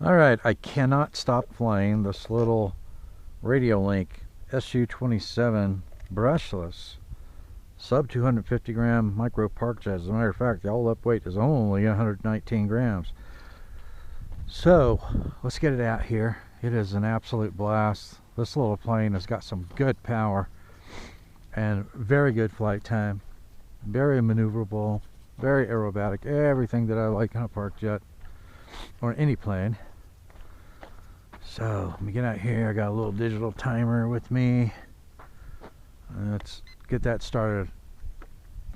Alright, I cannot stop flying this little Radiolink SU27 Brushless Sub-250g micro park jet. As a matter of fact, the all up weight is only 119 grams. So, let's get it out here. It is an absolute blast. This little plane has got some good power and very good flight time. Very maneuverable, very aerobatic, everything that I like in a park jet or any plane. So let me get out here. I got a little digital timer with me. Let's get that started.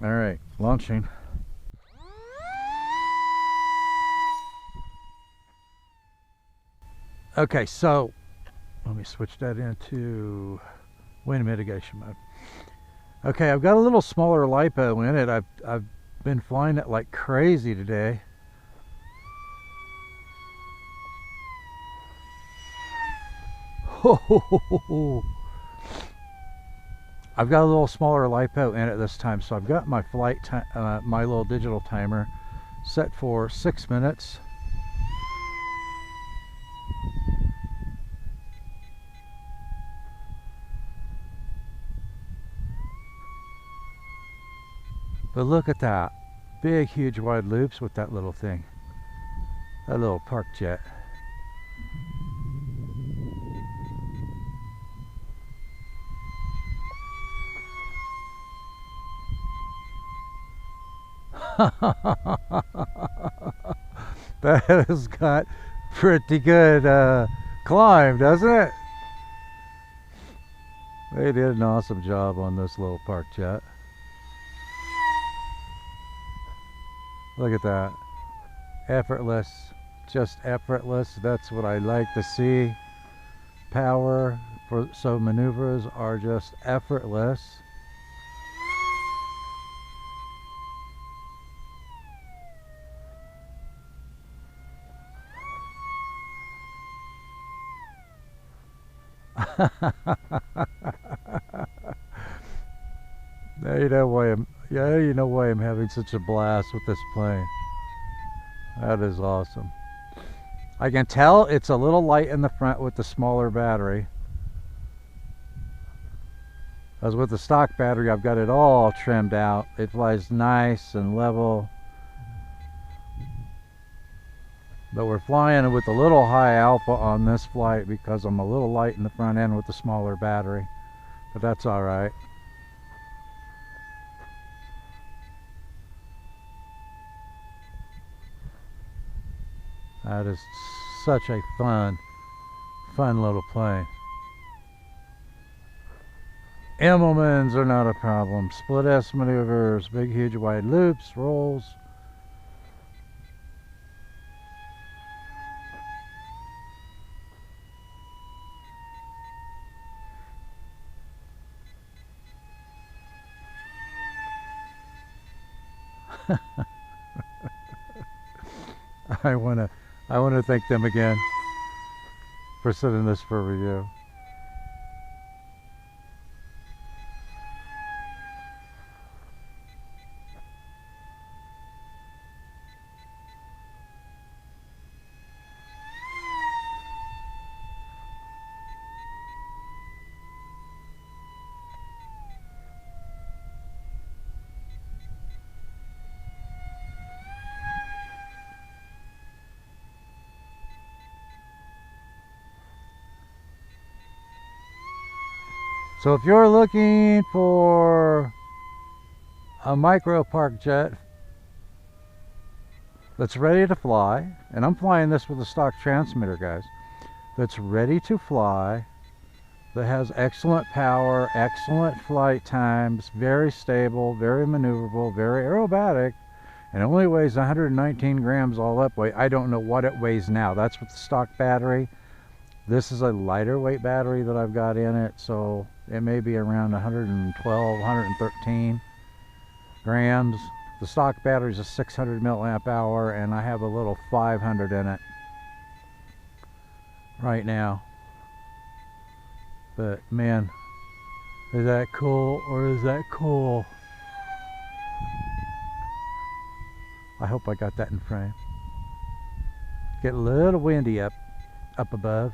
All right, launching. Okay, so let me switch that into wind mitigation mode. Okay, I've got a little smaller LiPo in it. I've been flying it like crazy today. I've got a little smaller LiPo in it this time, so I've got my flight time, my little digital timer set for 6 minutes. But look at that. Big, huge, wide loops with that little thing. That little park jet. That has got pretty good climb, doesn't it? They did an awesome job on this little park jet. Look at that. Effortless, just effortless. That's what I like to see. Power, so maneuvers are just effortless. Now you know why I'm having such a blast with this plane. That is awesome. I can tell it's a little light in the front with the smaller battery. As with the stock battery, I've got it all trimmed out. It flies nice and level. But we're flying with a little high alpha on this flight because I'm a little light in the front end with the smaller battery. But that's all right. That is such a fun little plane. Immelmans are not a problem. Split S maneuvers, big, huge, wide loops, rolls. I wanna thank them again for sending this for review. So if you're looking for a micro park jet that's ready to fly, and I'm flying this with a stock transmitter, guys, that's ready to fly, that has excellent power, excellent flight times, very stable, very maneuverable, very aerobatic, and only weighs 119 grams all up weight. I don't know what it weighs now. That's with the stock battery. This is a lighter weight battery that I've got in it, so it may be around 112, 113 grams. The stock battery is a 600 milliamp hour, and I have a little 500 in it right now. But man, is that cool, or is that cool? I hope I got that in frame. Get a little windy up above.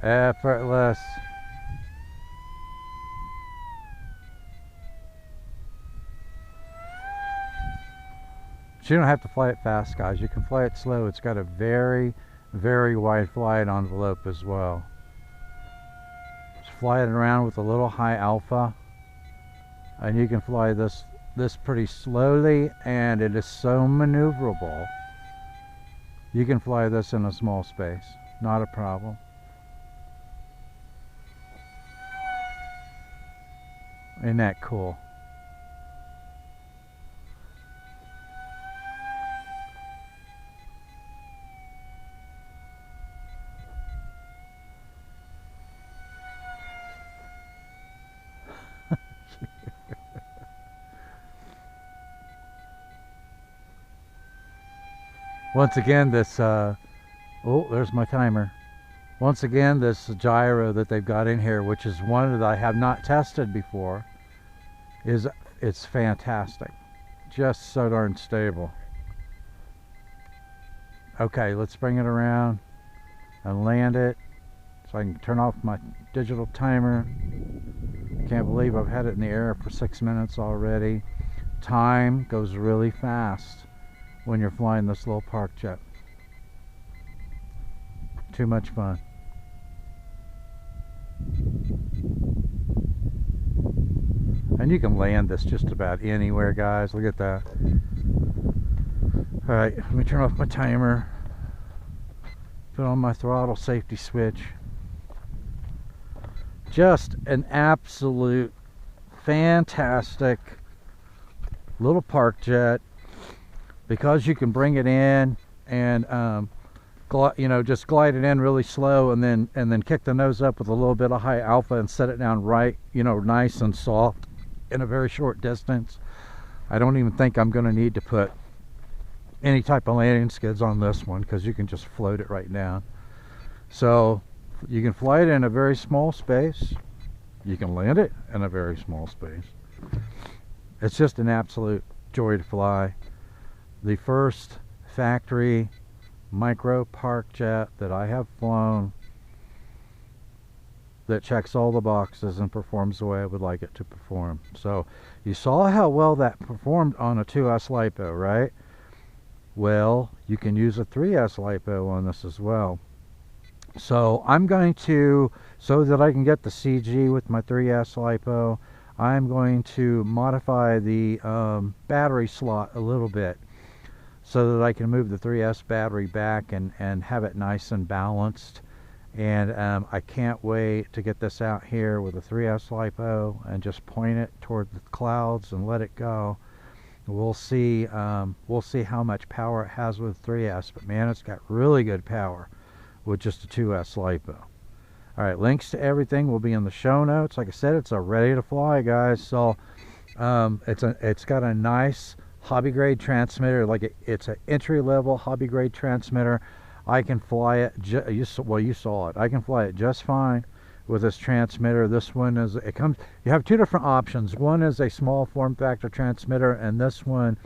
Effortless. But you don't have to fly it fast, guys. You can fly it slow. It's got a very, very wide flight envelope as well. Just fly it around with a little high alpha, and you can fly this pretty slowly, and it is so maneuverable. You can fly this in a small space, not a problem. Isn't that cool? Once again, this oh, there's my timer. Once again, this gyro that they've got in here, which is one that I have not tested before, it's fantastic. Just so darn stable. Okay, let's bring it around and land it so I can turn off my digital timer. Can't believe I've had it in the air for 6 minutes already. Time goes really fast when you're flying this little park jet. Too much fun. And you can land this just about anywhere, guys. Look at that. Alright, let me turn off my timer. Put on my throttle safety switch. Just an absolute fantastic little park jet, because you can bring it in and you know, just glide it in really slow, and then kick the nose up with a little bit of high alpha and set it down right, you know, nice and soft in a very short distance. I don't even think I'm going to need to put any type of landing skids on this one, because you can just float it right down. So you can fly it in a very small space. You can land it in a very small space. It's just an absolute joy to fly. The first factory micro park jet that I have flown that checks all the boxes and performs the way I would like it to perform. So you saw how well that performed on a 2S LiPo, right? Well, you can use a 3S LiPo on this as well. So I'm going to, so that I can get the CG with my 3S LiPo, I'm going to modify the battery slot a little bit, so that I can move the 3S battery back and have it nice and balanced. And I can't wait to get this out here with a 3S LiPo and just point it toward the clouds and let it go. We'll see how much power it has with 3S, but man, it's got really good power with just a 2S LiPo. Alright, links to everything will be in the show notes. Like I said, it's a ready to fly, guys. So it's got a nice hobby grade transmitter. Like it's an entry level hobby grade transmitter. I can fly it, you saw it. I can fly it just fine with this transmitter. This one is, you have two different options. One is a small form factor transmitter, and this one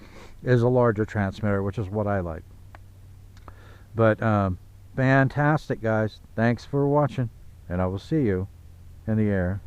is a larger transmitter, which is what I like. But fantastic, guys. Thanks for watching, and I will see you in the air.